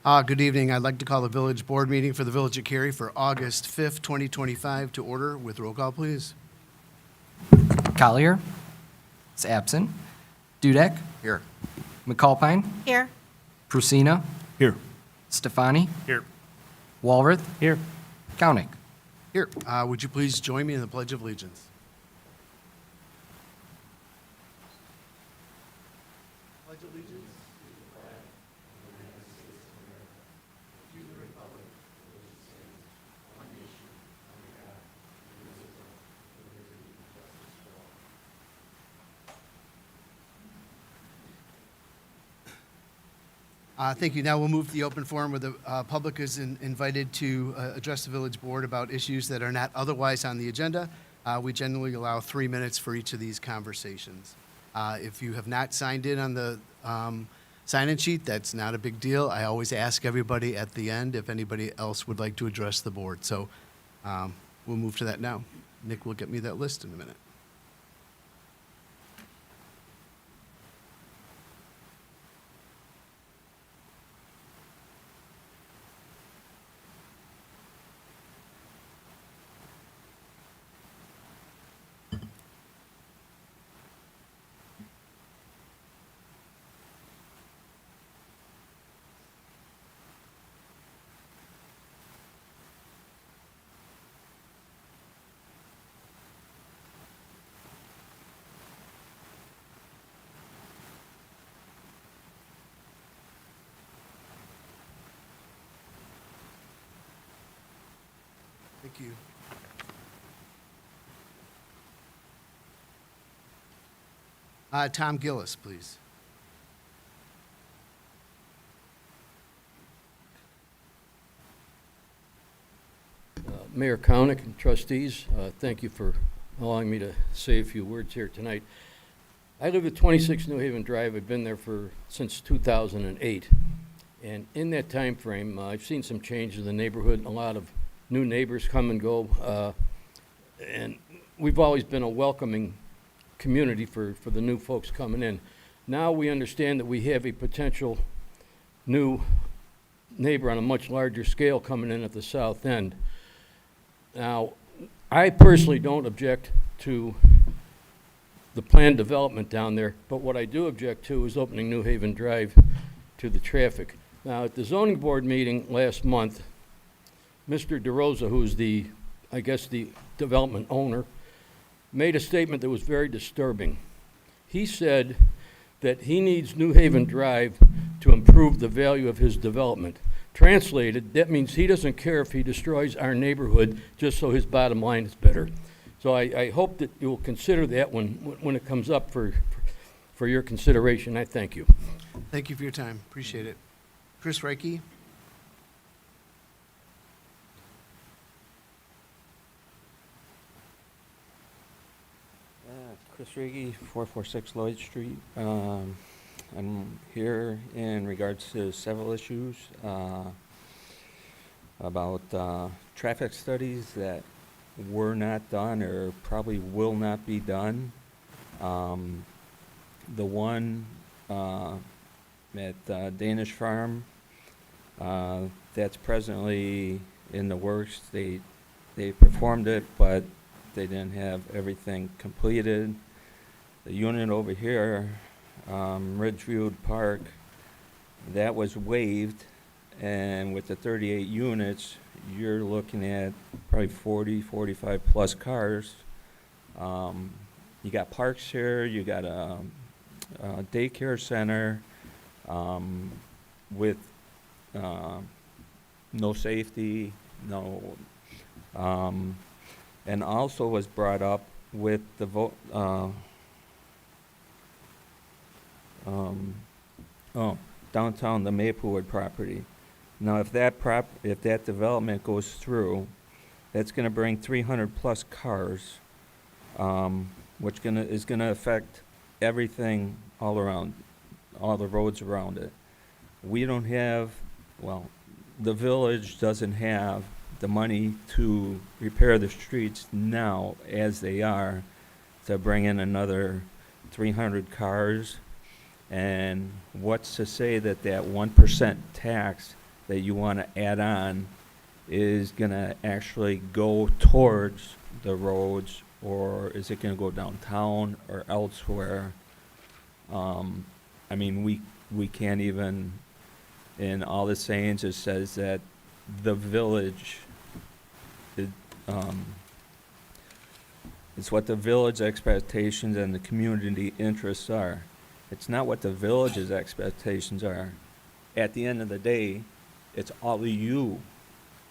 Good evening. I'd like to call the village board meeting for the Village of Cary for August 5th, 2025 to order with roll call, please. Collier is absent. Dudek. Here. McAlpine. Here. Prusina. Here. Stefani. Here. Walrath. Here. Kownick. Here. Would you please join me in the Pledge of Allegiance? Pledge allegiance. Thank you. Now we'll move to the open forum where the public is invited to address the village board about issues that are not otherwise on the agenda. We generally allow 3 minutes for each of these conversations. If you have not signed in on the sign-in sheet, that's not a big deal. I always ask everybody at the end if anybody else would like to address the board. So we'll move to that now. Nick will get me that list in a minute. Thank you. Tom Gillis, please. Mayor Kownick and trustees, thank you for allowing me to say a few words here tonight. I live at 26 New Haven Drive. I've been there since 2008. And in that time frame, I've seen some changes in the neighborhood, a lot of new neighbors come and go. And we've always been a welcoming community for the new folks coming in. Now we understand that we have a potential new neighbor on a much larger scale coming in at the south end. Now, I personally don't object to the planned development down there, but what I do object to is opening New Haven Drive to the traffic. Now, at the zoning board meeting last month, Mr. DeRosa, who's the development owner, made a statement that was very disturbing. He said that he needs New Haven Drive to improve the value of his development. Translated, that means he doesn't care if he destroys our neighborhood just so his bottom line is better. So I hope that you will consider that when it comes up for your consideration. I thank you. Thank you for your time. Appreciate it. Chris Reiki. Chris Riggi, 446 Lloyd Street. I'm here in regards to several issues about traffic studies that were not done or probably will not be done. The one at Danish Farm, that's presently in the works. They performed it, but they didn't have everything completed. The unit over here, Ridgeview Park, that was waived, and with the 38 units, you're looking at probably 40, 45 plus cars. You got parks here, you got a daycare center with no safety, no, and also was brought up with the downtown, the Maplewood property. Now, if that development goes through, that's going to bring 300 plus cars, which is going to affect everything all around, all the roads around it. We don't have, well, the village doesn't have the money to repair the streets now as they are to bring in another 300 cars. And what's to say that that 1% tax that you want to add on is going to actually go towards the roads, or is it going to go downtown or elsewhere? I mean, we can't even, in all the sayings, it says that the village, it's what the village expectations and the community interests are. It's not what the village's expectations are. At the end of the day, it's all of you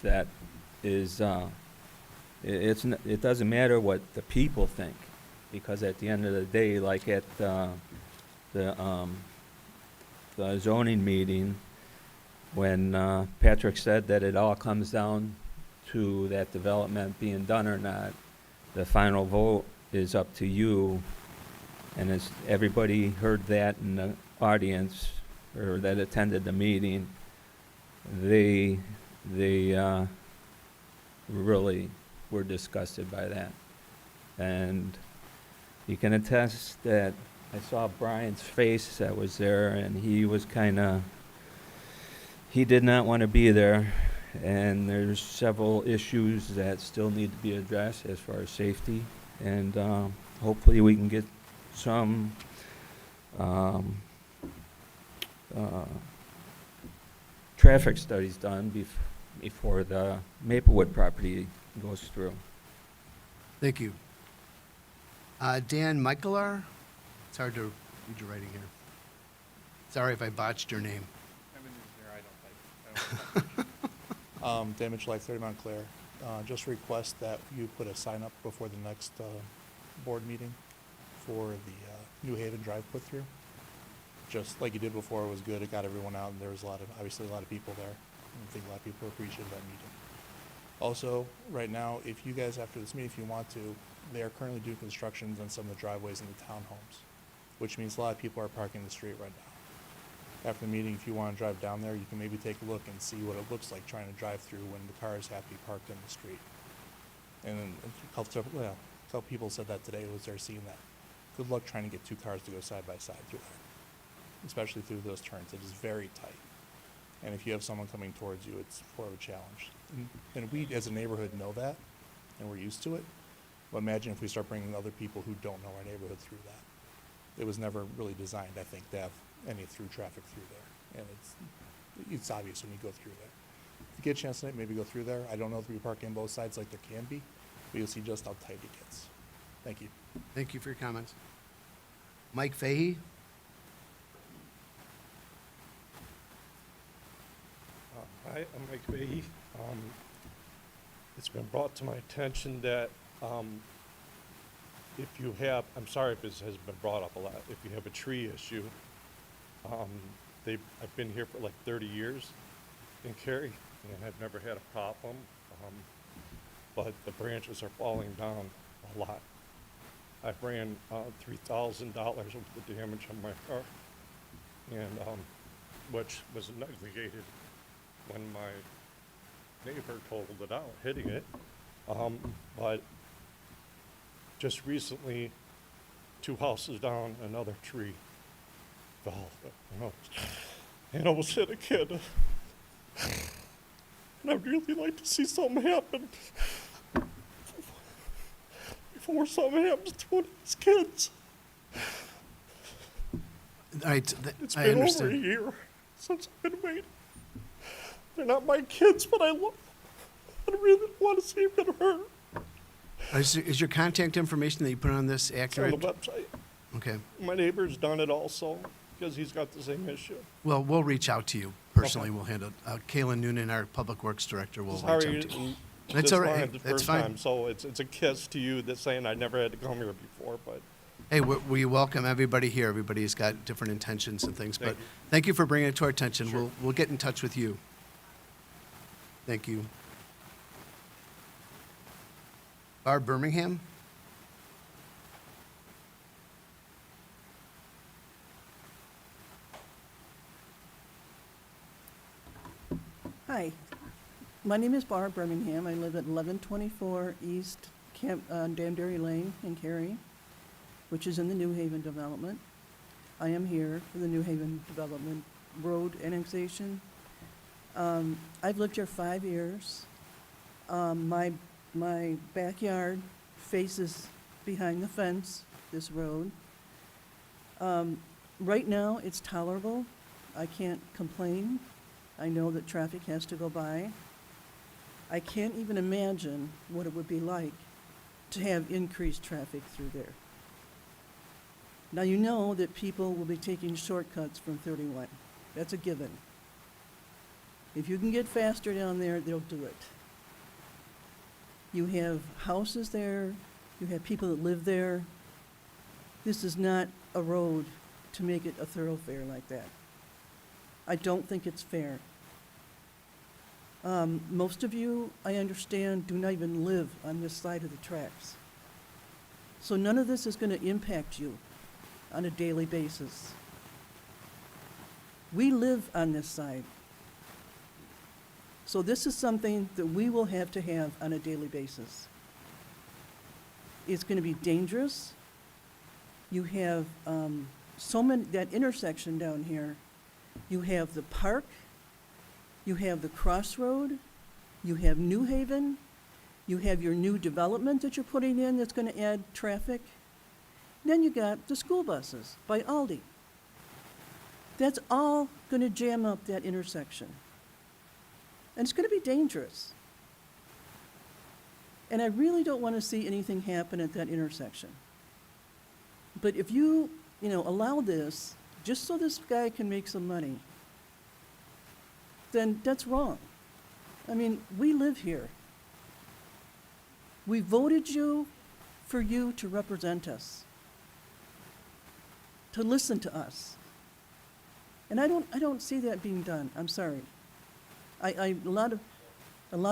that is, it doesn't matter what the people think, because at the end of the day, like at the zoning meeting, when Patrick said that it all comes down to that development being done or not, the final vote is up to you. And as everybody heard that in the audience, or that attended the meeting, they really were disgusted by that. And you can attest that I saw Brian's face that was there, and he was he did not want to be there. And there's several issues that still need to be addressed as far as safety. And hopefully we can get some traffic studies done before the Maplewood property goes through. Thank you. Dan Michaelar? It's hard to read your writing here. Sorry if I botched your name. Damage Life 30 Montclair. Just request that you put a sign up before the next board meeting for the New Haven Drive put-through. Just like you did before, it was good. It got everyone out, and there was obviously a lot of people there. I think a lot of people appreciated that meeting. Also, right now, if you guys, after this meeting, if you want to, they are currently doing constructions on some of the driveways in the townhomes, which means a lot of people are parking in the street right now. After the meeting, if you want to drive down there, you can maybe take a look and see what it looks like trying to drive through when the cars have to be parked in the street. And then a couple people said that today was they're seeing that. Good luck trying to get two cars to go side by side through there, especially through those turns. It is very tight. And if you have someone coming towards you, it's more of a challenge. And we, as a neighborhood, know that, and we're used to it. But imagine if we start bringing other people who don't know our neighborhood through that. It was never really designed, I think, to have any through traffic through there. And it's obvious when you go through there. If you get a chance tonight, maybe go through there. I don't know if we park on both sides like there can be, but you'll see just how tight it gets. Thank you. Thank you for your comments. Mike Fahey? Hi, I'm Mike Fahey. It's been brought to my attention that if you have, I'm sorry if this has been brought up a lot, if you have a tree issue, I've been here for like 30 years in Cary, and I've never had a problem, but the branches are falling down a lot. I've ran $3,000 worth of damage on my car, and which was negated when my neighbor totaled it out, hitting it. But just recently, 2 houses down, another tree fell, and almost hit a kid. And I'd really like to see something happen before something happens to one of these kids. All right, It's I been over a understand. year since I've been waiting. They're not my kids, but I love them. I really want to see them get hurt. Is your contact information that you put on this It's on accurate? the website. Okay. My neighbor's done it also because he's got the same issue. Well, we'll reach out to you personally. Okay. We'll handle it. Kaylin Noonan, our Public Works Director, will reach Sorry, out to you. That's this all right. line the That's first fine. time, so it's a kiss to you that's saying I never had to come here before, but Hey, we welcome everybody here. Everybody's got different intentions and things, but Thank you. thank you for bringing it to our attention. Sure. We'll get in touch with you. Thank you. Barb Birmingham? Hi, my name is Barb Birmingham. I live at 1124 East Danbury Lane in Cary, which is in the New Haven development. I am here for the New Haven development road annexation. I've lived here 5 years. My backyard faces behind the fence, this road. Right now, it's tolerable. I can't complain. I know that traffic has to go by. I can't even imagine what it would be like to have increased traffic through there. Now, you know that people will be taking shortcuts from 31. That's a given. If you can get faster down there, they'll do it. You have houses there, you have people that live there. This is not a road to make it a thoroughfare like that. I don't think it's fair. Most of you, I understand, do not even live on this side of the tracks. So none of this is going to impact you on a daily basis. We live on this side. So this is something that we will have to have on a daily basis. It's going to be dangerous. You have that intersection down here. You have the park. You have the crossroad. You have New Haven. You have your new development that you're putting in that's going to add traffic. Then you got the school buses by Aldi. That's all going to jam up that intersection. And it's going to be dangerous. And I really don't want to see anything happen at that intersection. But if you allow this, just so this guy can make some money, then that's wrong. I mean, we live here. We voted you for you to represent us, to listen to us. And I don't see that being done. I'm sorry. A lot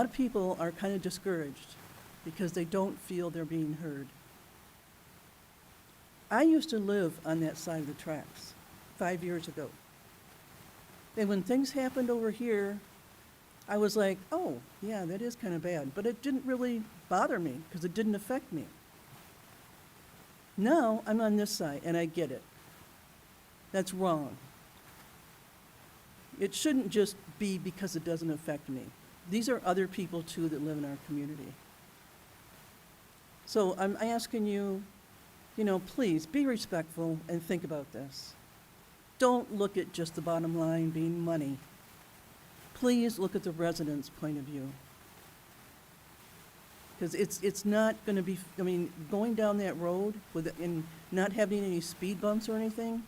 of people are kind of discouraged because they don't feel they're being heard. I used to live on that side of the tracks 5 years ago. And when things happened over here, I was like, oh, yeah, that is kind of bad. But it didn't really bother me because it didn't affect me. Now I'm on this side and I get it. That's wrong. It shouldn't just be because it doesn't affect me. These are other people too that live in our community. So I'm asking you, please be respectful and think about this. Don't look at just the bottom line being money. Please look at the residents' point of view. Because it's not going to be, going down that road and not having any speed bumps or anything.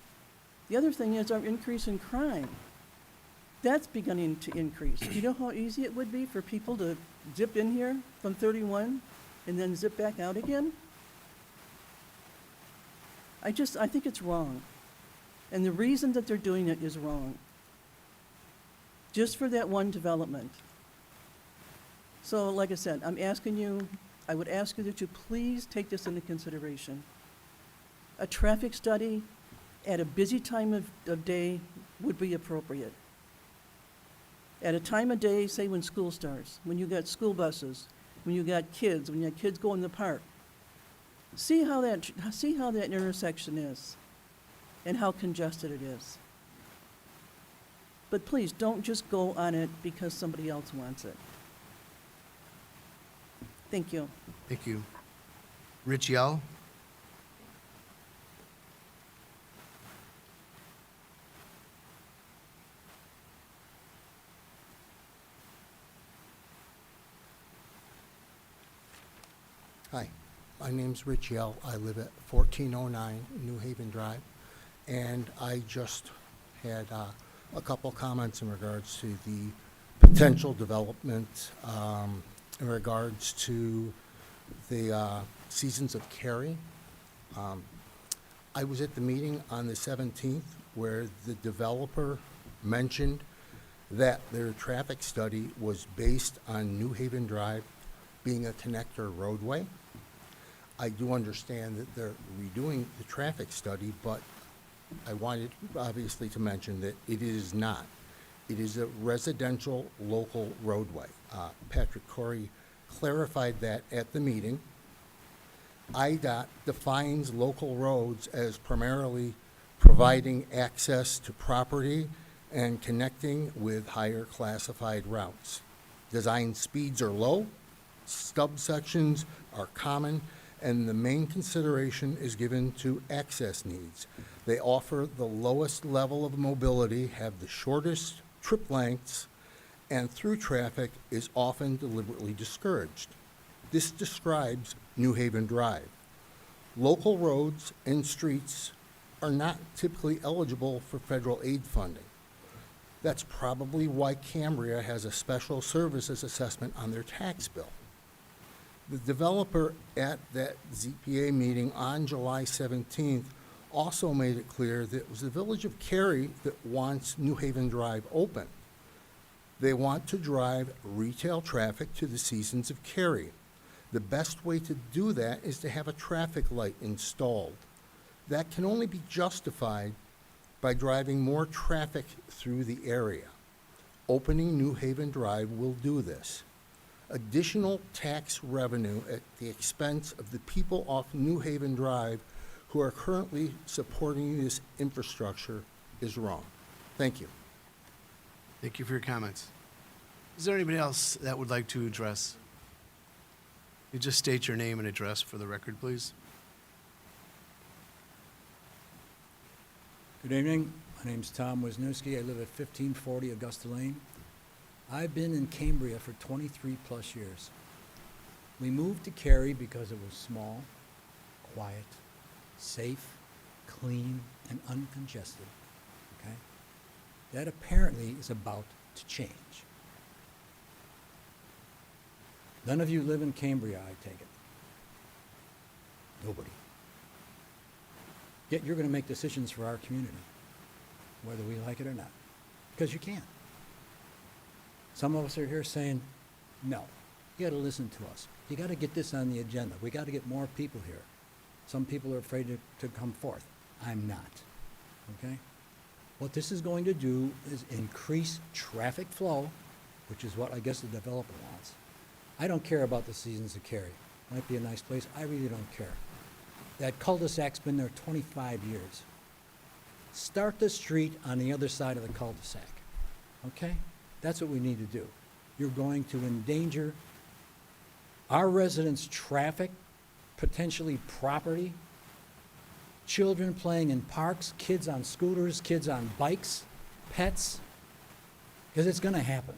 The other thing is our increase in crime. That's beginning to increase. Do you know how easy it would be for people to zip in here from 31 and then zip back out again? I think it's wrong. And the reason that they're doing it is wrong. Just for that one development. So, like I said, I would ask you that you please take this into consideration. A traffic study at a busy time of day would be appropriate. At a time of day, say when school starts, when you got school buses, when you got kids, when you got kids going to the park. See how that intersection is and how congested it is. But please, don't just go on it because somebody else wants it. Thank you. Thank you. Rich Yell? Hi, my name's Rich Yell. I live at 1409 New Haven Drive, and I just had a couple comments in regards to the potential development in regards to the Seasons of Cary. I was at the meeting on the 17th where the developer mentioned that their traffic study was based on New Haven Drive being a connector roadway. I do understand that they're redoing the traffic study, but I wanted obviously to mention that it is not. It is a residential local roadway. Patrick Corey clarified that at the meeting. IDOT defines local roads as primarily providing access to property and connecting with higher classified routes. Design speeds are low, stub sections are common, and the main consideration is given to access needs. They offer the lowest level of mobility, have the shortest trip lengths, and through traffic is often deliberately discouraged. This describes New Haven Drive. Local roads and streets are not typically eligible for federal aid funding. That's probably why Cambria has a special services assessment on their tax bill. The developer at that ZPA meeting on July 17th also made it clear that it was the Village of Cary that wants New Haven Drive open. They want to drive retail traffic to the Seasons of Cary. The best way to do that is to have a traffic light installed. That can only be justified by driving more traffic through the area. Opening New Haven Drive will do this. Additional tax revenue at the expense of the people off New Haven Drive who are currently supporting this infrastructure is wrong. Thank you. Thank you for your comments. Is there anybody else that would like to address? You just state your name and address for the record, please. Good evening. My name's Tom Wisniewski. I live at 1540 Augusta Lane. I've been in Cambria for 23-plus years. We moved to Cary because it was small, quiet, safe, clean, and uncongested. Okay? That apparently is about to change. None of you live in Cambria, I take it. Nobody. Yet you're going to make decisions for our community, whether we like it or not, because you can. Some of us are here saying, no, you got to listen to us. You got to get this on the agenda. We got to get more people here. Some people are afraid to come forth. I'm not, okay? What this is going to do is increase traffic flow, which is what I guess the developer wants. I don't care about the Seasons of Cary. Might be a nice place. I really don't care. That cul-de-sac's been there 25 years. Start the street on the other side of the cul-de-sac, okay? That's what we need to do. You're going to endanger our residents' traffic, potentially property, children playing in parks, kids on scooters, kids on bikes, pets, because it's going to happen.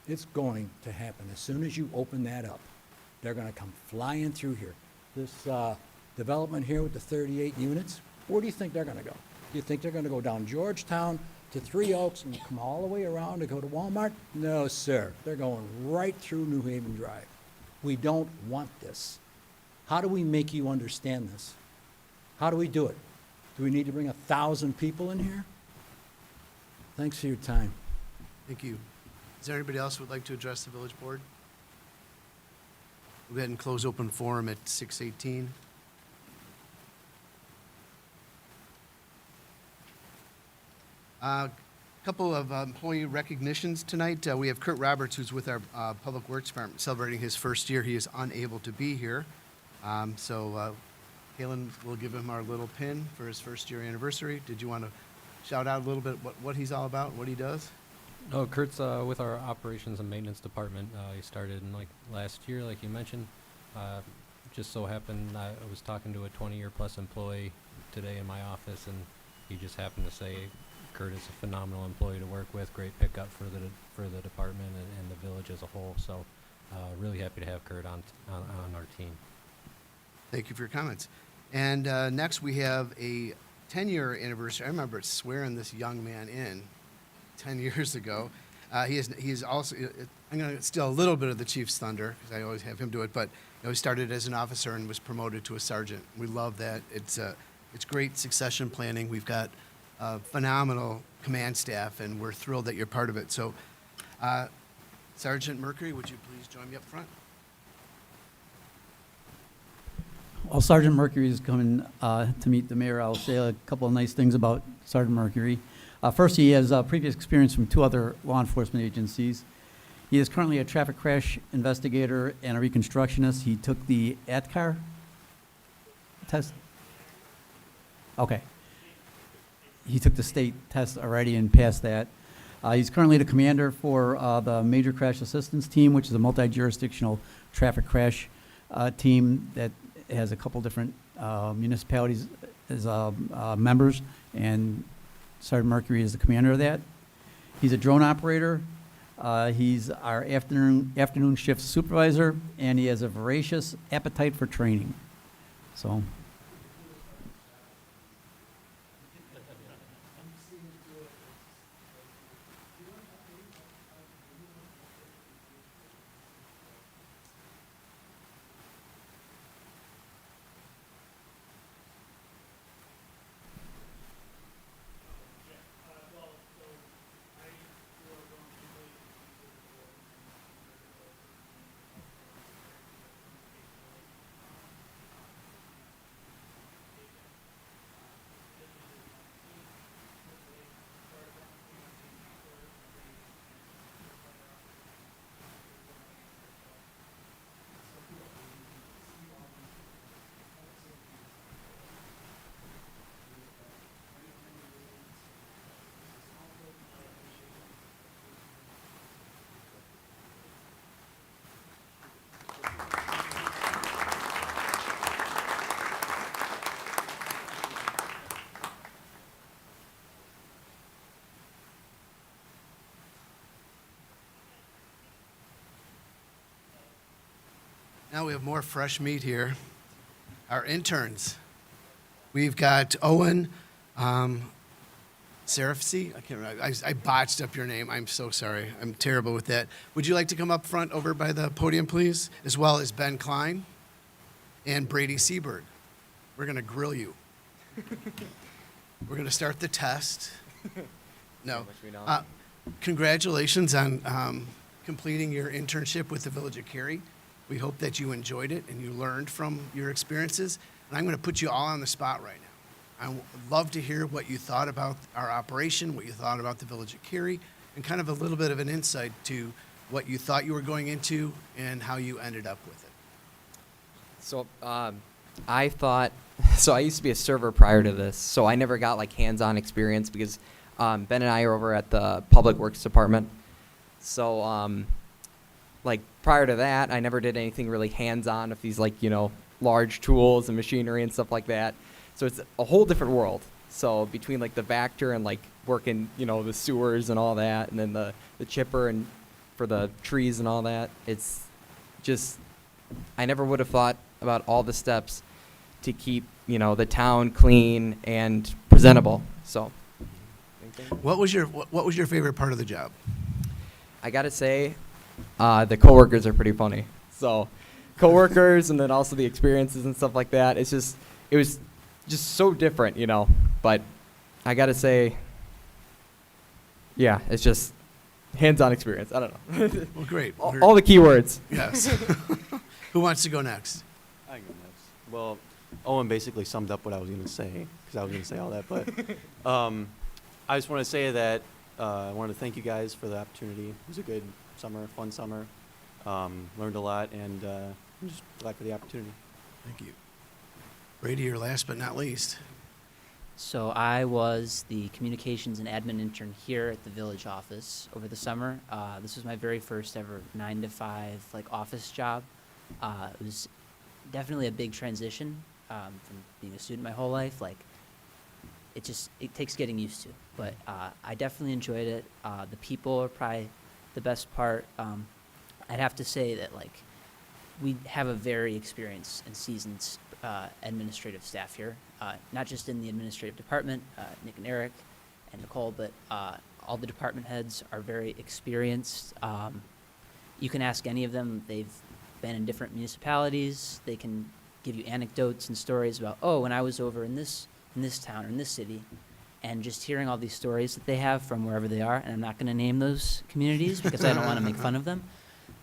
It's going to happen. As soon as you open that up, they're going to come flying through here. This development here with the 38 units, where do you think they're going to go? Do you think they're going to go down Georgetown to Three Oaks and come all the way around to go to Walmart? No, sir. They're going right through New Haven Drive. We don't want this. How do we make you understand this? How do we do it? Do we need to bring 1,000 people in here? Thanks for your time. Thank you. Is there anybody else who would like to address the village board? We'll go ahead and close open forum at 6:18. A couple of employee recognitions tonight. We have Kurt Roberts, who's with our Public Works Department, celebrating his first year. He is unable to be here. So Kalen will give him our little pin for his first year anniversary. Did you want to shout out a little bit what he's all about, what he does? No, Kurt's with our operations and maintenance department. He started in last year, like you mentioned. Just so happened I was talking to a 20-year plus employee today in my office, and he just happened to say Kurt is a phenomenal employee to work with, great pickup for the department and the village as a whole. So really happy to have Kurt on our team. Thank you for your comments. And next we have a 10-year anniversary. I remember swearing this young man in 10 years ago. He is also, I'm going to steal a little bit of the chief's thunder, because I always have him do it, but he started as an officer and was promoted to a sergeant. We love that. It's great succession planning. We've got a phenomenal command staff, and we're thrilled that you're part of it. So, Sergeant Mercury, would you please join me up front? While Sergeant Mercury is coming to meet the mayor, I'll say a couple of nice things about Sergeant Mercury. First, he has previous experience from 2 other law enforcement agencies. He is currently a traffic crash investigator and a reconstructionist. He took the ATCAR test. Okay. he took the state test already and passed that. He's currently the commander for the Major Crash Assistance Team, which is a multi-jurisdictional traffic crash team that has a couple different municipalities as members, and Sergeant Mercury is the commander of that. He's a drone operator. He's our afternoon shift supervisor, and he has a voracious appetite for training. So, Now we have more fresh meat here. Our interns. We've got Owen Serafsi. I can't remember. I botched up your name. I'm so sorry. I'm terrible with that. Would you like to come up front over by the podium, please? As well as Ben Klein and Brady Seabird. We're going to grill you. We're going to start the test. No. Congratulations on completing your internship with the Village of Cary. We hope that you enjoyed it and you learned from your experiences. And I'm going to put you all on the spot right now. I would love to hear what you thought about our operation, what you thought about the Village of Cary, and kind of a little bit of an insight to what you thought you were going into and how you ended up with it. So I thought, so I used to be a server prior to this, so I never got like hands-on experience because Ben and I are over at the Public Works Department. So like prior to that, I never did anything really hands-on with these like, you know, large tools and machinery and stuff like that. So it's a whole different world. So between like the Vactor and like working, you know, the sewers and all that, and then the chipper and for the trees and all that, it's just, I never would have thought about all the steps to keep, you know, the town clean and presentable. So What was your favorite part of the job? I gotta say, the coworkers are pretty funny. So coworkers and then also the experiences and stuff like that. It was just so different, you know. But I gotta say, yeah, it's just hands-on experience. I don't know. Well, great. All the keywords. Yes. Who wants to go next? I can go next. Well, Owen basically summed up what I was going to say, because I was going to say all that. But I just want to say that I want to thank you guys for the opportunity. It was a good summer, fun summer. Learned a lot, and I'm just glad for the opportunity. Thank you. Brady, your last but not least. So I was the communications and admin intern here at the village office over the summer. This was my very first ever 9-to-5 like office job. It was definitely a big transition from being a student my whole life. Like it takes getting used to, but I definitely enjoyed it. The people are probably the best part. I'd have to say that like we have a very experienced and seasoned administrative staff here, not just in the administrative department, Nick and Eric and Nicole, but all the department heads are very experienced. You can ask any of them. They've been in different municipalities. They can give you anecdotes and stories about, oh, when I was over in this town or in this city, and just hearing all these stories that they have from wherever they are, and I'm not going to name those communities because I don't want to make fun of them,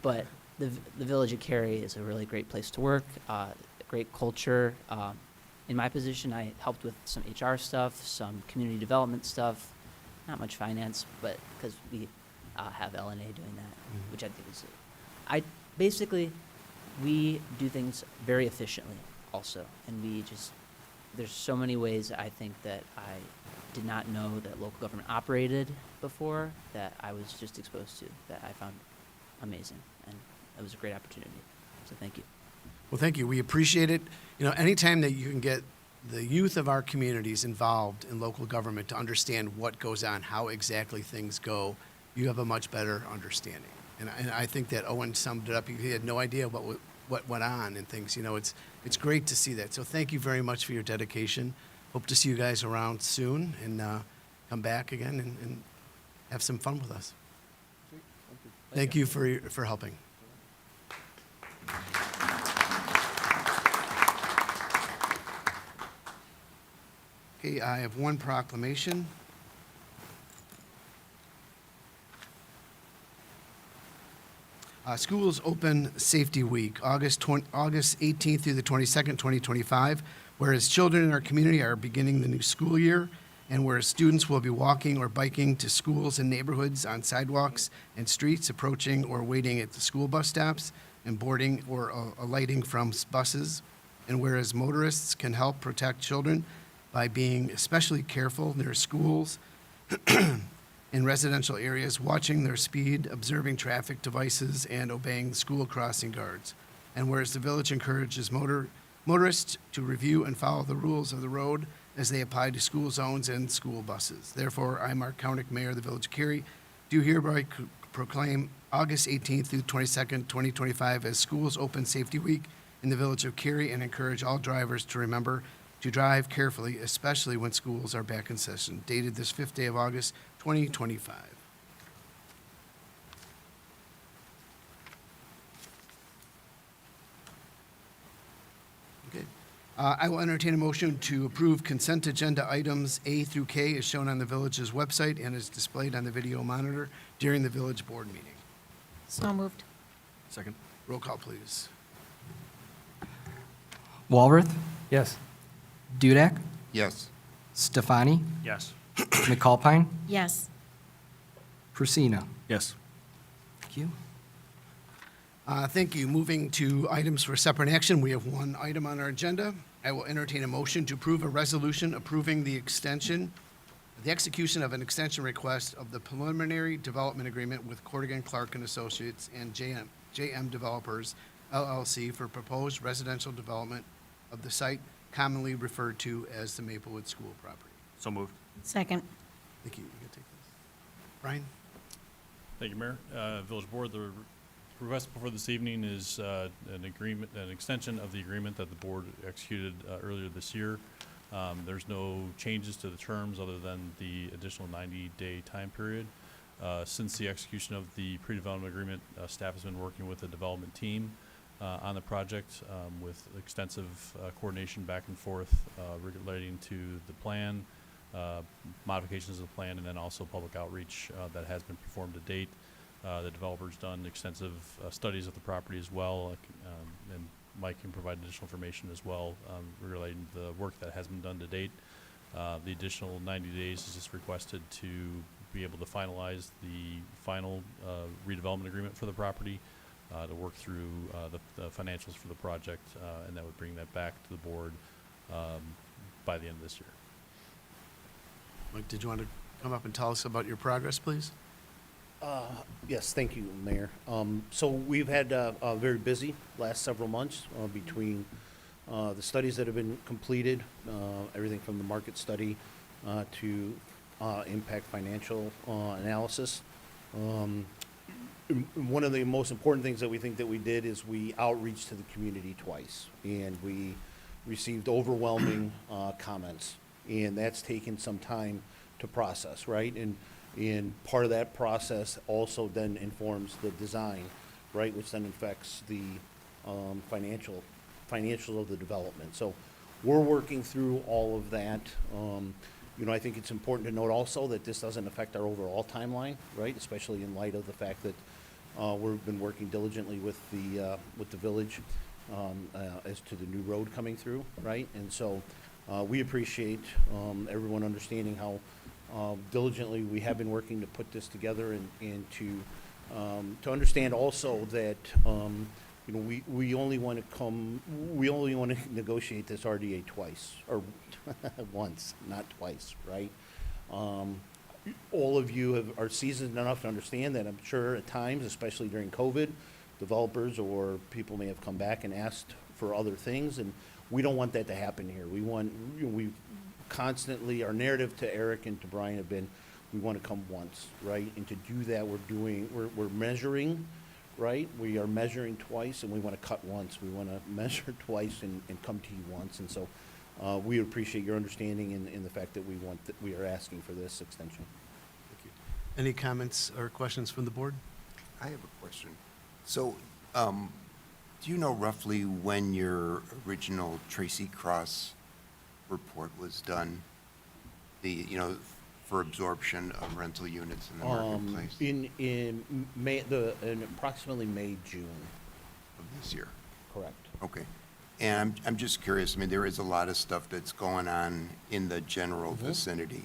but the Village of Cary is a really great place to work, great culture. In my position, I helped with some HR stuff, some community development stuff, not much finance, but because we have LNA doing that, which I think is, basically, we do things very efficiently also, and there's so many ways I think that I did not know that local government operated before, that I was just exposed to, that I found amazing, and it was a great opportunity. So thank you. Well, thank you. We appreciate it. You know, anytime that you can get the youth of our communities involved in local government to understand what goes on, how exactly things go, you have a much better understanding. And I think that Owen summed it up. He had no idea what went on and things. You know, it's great to see that. So thank you very much for your dedication. Hope to see you guys around soon and come back again and have some fun with us. Thank you for helping. Okay, I have one proclamation. Schools Open Safety Week, August 18th through the 22nd, 2025, whereas children in our community are beginning the new school year, and where students will be walking or biking to schools and neighborhoods on sidewalks and streets, approaching or waiting at the school bus stops, and boarding or alighting from buses, and whereas motorists can help protect children by being especially careful near schools in residential areas, watching their speed, observing traffic devices, and obeying school crossing guards. And whereas the village encourages motorists to review and follow the rules of the road as they apply to school zones and school buses. Therefore, I, Mark Koenig, Mayor of the Village of Cary, do hereby proclaim August 18th through 22nd, 2025 as Schools Open Safety Week in the Village of Cary, and encourage all drivers to remember to drive carefully, especially when schools are back in session. Dated this 5th day of August, 2025. Okay. I will entertain a motion to approve consent agenda items A through K as shown on the village's website and is displayed on the video monitor during the village board meeting. So moved. Second. Roll call, please. Walworth, Yes. Dudek, Yes. Stefani, Yes. McAlpine, Yes. Prusina. Yes. Thank you. Thank you. Moving to items for separate action, we have one item on our agenda. I will entertain a motion to approve a resolution approving the execution of an extension request of the preliminary development agreement with Corrigan Clark and Associates and JM Developers LLC for proposed residential development of the site commonly referred to as the Maplewood School property. So moved. Second. Thank you. You can take this. Brian? Thank you, Mayor. Village Board, the request before this evening is an extension of the agreement that the board executed earlier this year. There's no changes to the terms other than the additional 90-day time period. Since the execution of the pre-development agreement, staff has been working with the development team on the project with extensive coordination back and forth relating to the plan, modifications of the plan, and then also public outreach that has been performed to date. The developer's done extensive studies of the property as well, and Mike can provide additional information as well relating to the work that has been done to date. The additional 90 days is just requested to be able to finalize the final redevelopment agreement for the property, to work through the financials for the project, and that would bring that back to the board by the end of this year. Mike, did you want to come up and tell us about your progress, please? Yes, thank you, Mayor. So we've had very busy last several months between the studies that have been completed, everything from the market study to impact financial analysis. One of the most important things that we think that we did is we outreached to the community twice, and we received overwhelming comments, and that's taken some time to process, right? And part of that process also then informs the design, right, which then affects the financials of the development. So we're working through all of that. You know, I think it's important to note also that this doesn't affect our overall timeline, right, especially in light of the fact that we've been working diligently with the village as to the new road coming through, right? And so we appreciate everyone understanding how diligently we have been working to put this together, and to understand also that you know, we only want to negotiate this RDA twice, or once, not twice, right? All of you are seasoned enough to understand that I'm sure at times, especially during COVID, developers or people may have come back and asked for other things, and we don't want that to happen here. We constantly, our narrative to Eric and to Brian have been, we want to come once, right? And to do that, we're measuring, right? We are measuring twice, and we want to cut once. We want to measure twice and come to you once. And so we appreciate your understanding in the fact that we are asking for this extension. Any comments or questions from the board? I have a question. So, do you know roughly when your original Tracy Cross report was done? For absorption of rental units in the marketplace In approximately May, June. of this year? Correct. Okay. And I'm just curious, I mean, there is a lot of stuff that's going on in the general vicinity.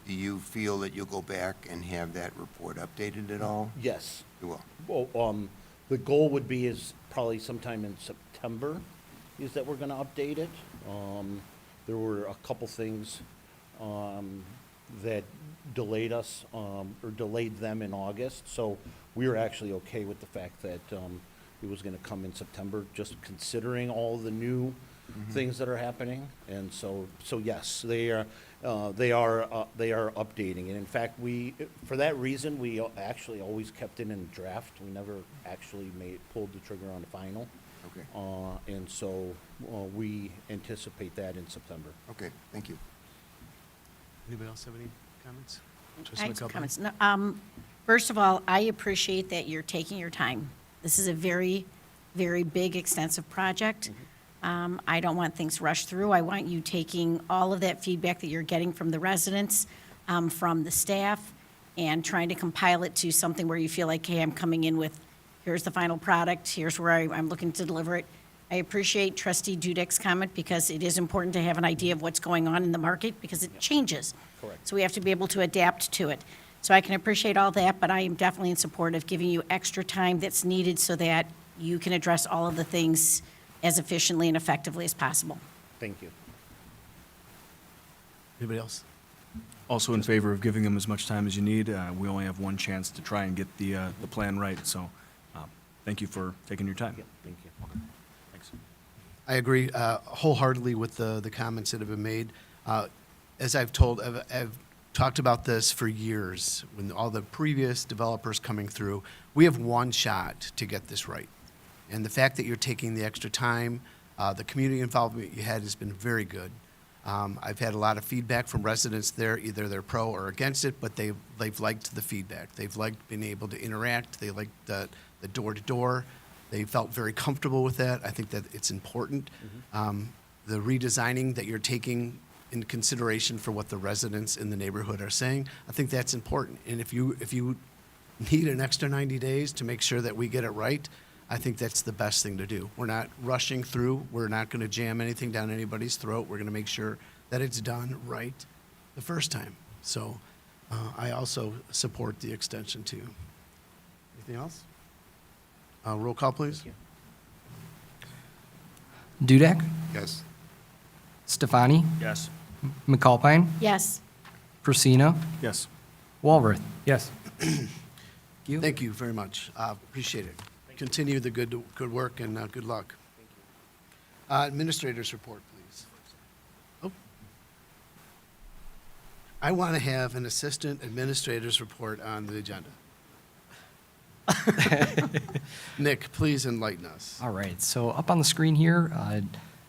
Do you feel that you'll go back and have that report updated at all? Yes. You will? Well, the goal would be is probably sometime in September, is that we're gonna update it. There were a couple things, that delayed us, or delayed them in August, so we were actually okay with the fact that, it was gonna come in September, just considering all the new things that are happening. And so yes, they are updating. And in fact, for that reason, we actually always kept it in draft. We never actually pulled the trigger on the final. Okay. And so, we anticipate that in September. Okay, thank you. Anybody else have any comments? I have some McAlpine? comments. No, first of all, I appreciate that you're taking your time. This is a very, very big, extensive project. I don't want things rushed through. I want you taking all of that feedback that you're getting from the residents, from the staff, and trying to compile it to something where you feel like, hey, I'm coming in with, here's the final product, here's where I'm looking to deliver it. I appreciate Trustee Dudek's comment because it is important to have an idea of what's going on in the market because it changes. Correct. So we have to be able to adapt to it. So I can appreciate all that, but I am definitely in support of giving you extra time that's needed so that you can address all of the things as efficiently and effectively as possible. Thank you. Anybody else? Also in favor of giving them as much time as you need. We only have one chance to try and get the plan right, so thank you for taking your time. Yeah, thank you. Thanks. I agree wholeheartedly with the comments that have been made. As I've talked about this for years, when all the previous developers coming through, we have one shot to get this right. And the fact that you're taking the extra time, the community involvement you had has been very good. I've had a lot of feedback from residents there, either they're pro or against it, but they've liked the feedback. They've liked being able to interact. They liked the door-to-door. They felt very comfortable with that. I think that it's important. The redesigning that you're taking in consideration for what the residents in the neighborhood are saying, I think that's important. And if you need an extra 90 days to make sure that we get it right, I think that's the best thing to do. We're not rushing through. We're not going to jam anything down anybody's throat. We're going to make sure that it's done right the first time. So I also support the extension too. Anything else? Roll call, please. Dudek, Yes. Stefani, Yes. McAlpine, Yes. Persina, Yes. Walworth. Yes. Thank you very much. Appreciate it. Continue the good work and good luck. Administrators report, please. Oh. I want to have an assistant administrator's report on the agenda. Nick, please enlighten us. All right, so up on the screen here,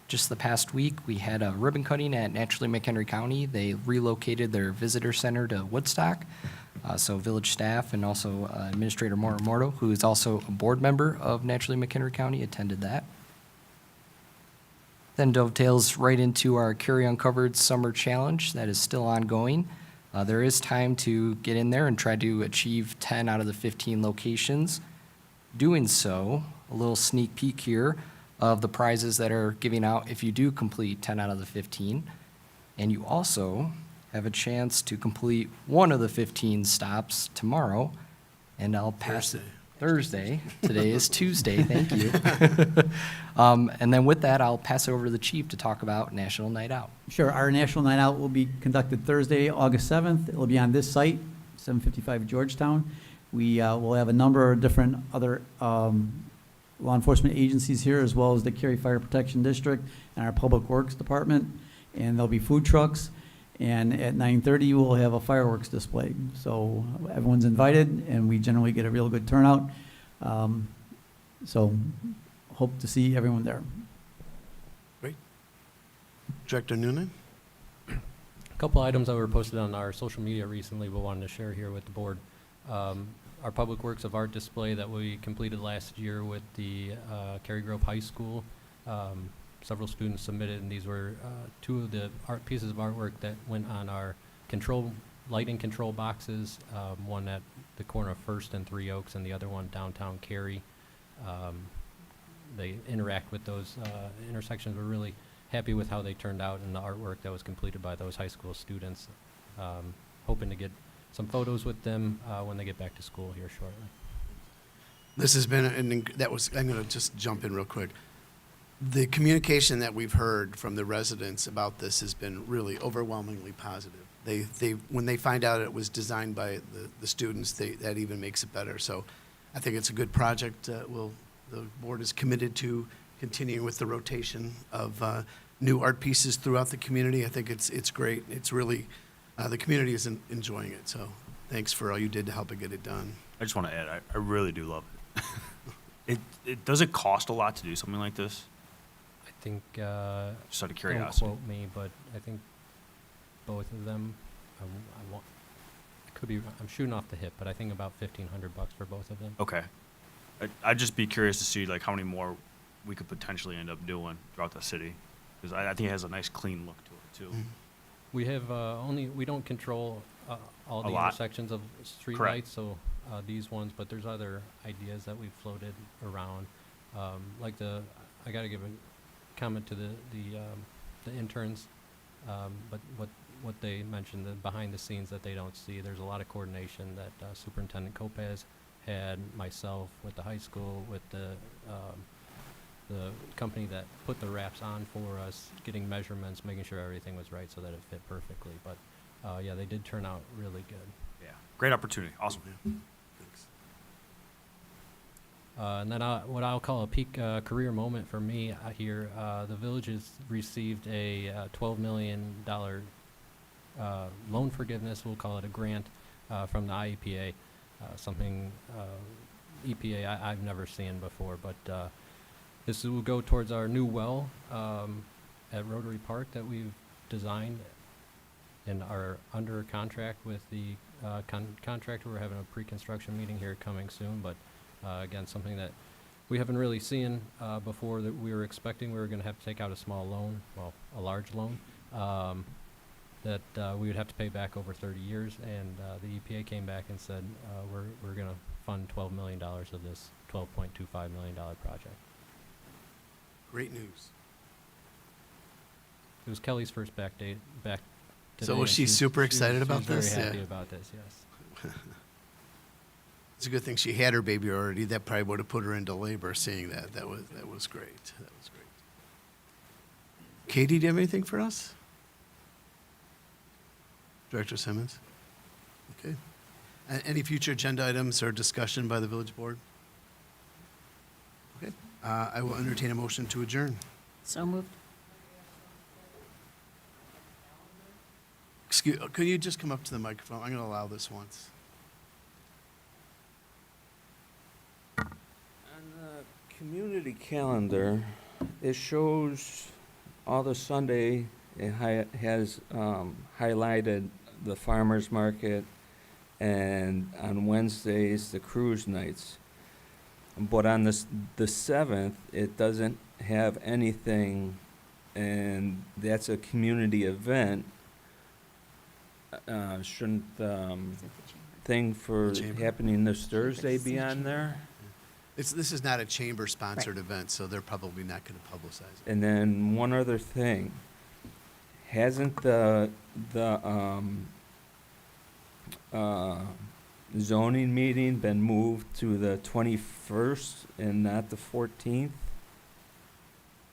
just the past week, we had a ribbon cutting at Naturally McHenry County. They relocated their visitor center to Woodstock. So village staff and also Administrator Morimoto, who is also a board member of Naturally McHenry County, attended that. Then dovetails right into our Carry Uncovered Summer Challenge that is still ongoing. There is time to get in there and try to achieve 10 out of the 15 locations. Doing so, a little sneak peek here of the prizes that are giving out if you do complete 10 out of the 15. And you also have a chance to complete one of the 15 stops tomorrow. And I'll pass it. Thursday. Today is Tuesday, thank you. And then with that, I'll pass it over to the chief to talk about National Night Out. Sure, our National Night Out will be conducted Thursday, August 7th. It'll be on this site, 755 Georgetown. We will have a number of different other law enforcement agencies here, as well as the Cary Fire Protection District and our Public Works Department. And there'll be food trucks. And at 9:30, we'll have a fireworks display. So everyone's invited, and we generally get a real good turnout. So hope to see everyone there. Great. Director Noonan? A couple items that were posted on our social media recently we wanted to share here with the board. Our Public Works of Art display that we completed last year with the Cary Grove High School. Several students submitted, and these were two of the art pieces of artwork that went on our lighting control boxes, one at the corner of First and Three Oaks and the other one downtown Cary. They interact with those intersections. We're really happy with how they turned out and the artwork that was completed by those high school students. Hoping to get some photos with them when they get back to school here shortly. This has been, I'm going to just jump in real quick. The communication that we've heard from the residents about this has been really overwhelmingly positive. When they find out it was designed by the students, that even makes it better. So I think it's a good project. The board is committed to continuing with the rotation of new art pieces throughout the community. I think it's great. It's really, the community is enjoying it. So thanks for all you did to help it get it done. I just want to add, I really do love it. Does it cost a lot to do something like this? I think, Just out of curiosity. don't quote me, but I think both of them, I'm shooting off the hip, but I think about $1,500 for both of them. Okay. I'd just be curious to see like how many more we could potentially end up doing throughout the city. Because I think it has a nice clean look to it too. We have we don't control all the intersections of street Correct. lights, so these ones, but there's other ideas that we've floated around. I got to give a comment to the interns, but what they mentioned, the behind the scenes that they don't see, there's a lot of coordination that Superintendent Kopaz had, myself with the high school, with the company that put the wraps on for us, getting measurements, making sure everything was right so that it fit perfectly. But yeah, they did turn out really good. Yeah. Great opportunity. Awesome. Thanks. And then what I'll call a peak career moment for me here, the village has received a $12 million loan forgiveness, we'll call it a grant, from the IEPA, something EPA I've never seen before, but this will go towards our new well at Rotary Park that we've designed and are under contract with the contractor. We're having a pre-construction meeting here coming soon, but again, something that we haven't really seen before that we were expecting. We were going to have to take out a small loan, well, a large loan, that we would have to pay back over 30 years. And the EPA came back and said, we're going to fund $12 million of this $12.25 million project. Great news. It was Kelly's first back today. So was she and super excited about this? Very happy Yeah. about this, yes. It's a good thing she had her baby already. That probably would have put her into labor seeing that. That was great. That was great. Katie, do you have anything for us? Director Simmons? Okay. Any future agenda items or discussion by the village board? Okay. I will entertain a motion to adjourn. So moved. Could you just come up to the microphone? I'm going to allow this once. On the community calendar, it shows all the Sunday, it has highlighted the farmer's market, and on Wednesdays, the cruise nights. But on the 7th, it doesn't have anything, and that's a community event. Shouldn't thing for The chamber? happening this Thursday be on there? This is not a chamber-sponsored event, so they're probably not going to publicize it. And then one other thing, hasn't the zoning meeting been moved to the 21st and not the 14th?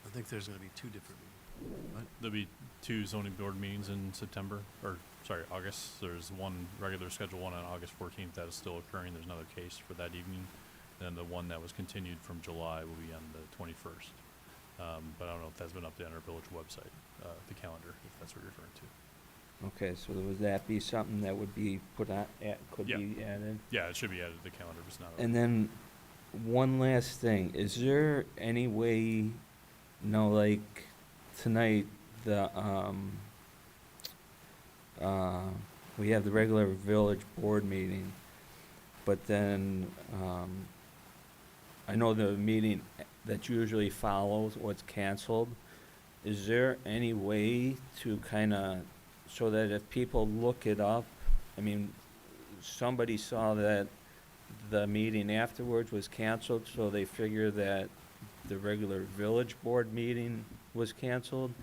I think there's going to be two different meetings. What? There'll be 2 zoning board meetings in September, or, sorry, August. There's one regular scheduled one on August 14th that is still occurring. There's another case for that evening. And the one that was continued from July will be on the 21st. But I don't know if that's been updated on our village website, the calendar, if that's what you're referring to. Okay, so would that be something that would be put on, could Yeah. be added? Yeah, it should be added to the calendar, if it's not. And then, one last thing, is there any way, like, tonight, we have the regular village board meeting, but then, I know the meeting that usually follows what's canceled. Is there any way to kinda, so that if people look it up, I mean, somebody saw that the meeting afterwards was canceled, so they figure that the regular village board meeting was canceled?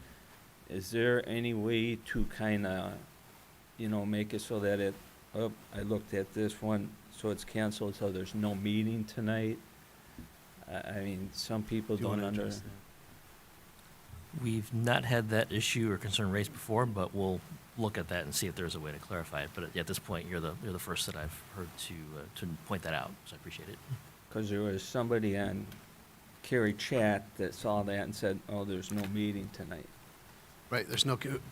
Is there any way to kinda, make it so that I looked at this one, so it's canceled, so there's no meeting tonight? I mean, some people Do you don't wanna under. address that? We've not had that issue or concern raised before, but we'll look at that and see if there's a way to clarify it. But at this point, you're the first that I've heard to point that out, so I appreciate it. Because there was somebody on Kerry Chat that saw that and said, oh, there's no meeting tonight. Right,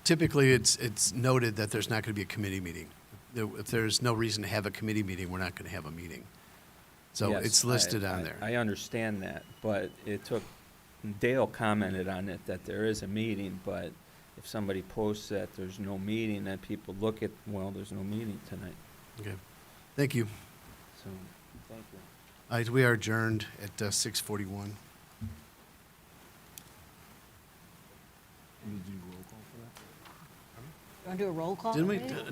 typically, it's noted that there's not going to be a committee meeting. If there's no reason to have a committee meeting, we're not going to have a meeting. So Yes, it's listed on there. I understand that, but Dale commented on it, that there is a meeting, but if somebody posts that there's no meeting, then people look at, well, there's no meeting tonight. Okay, thank you. So, thank you. All right, we are adjourned at 6:41. You want to do a roll call? Didn't we? already?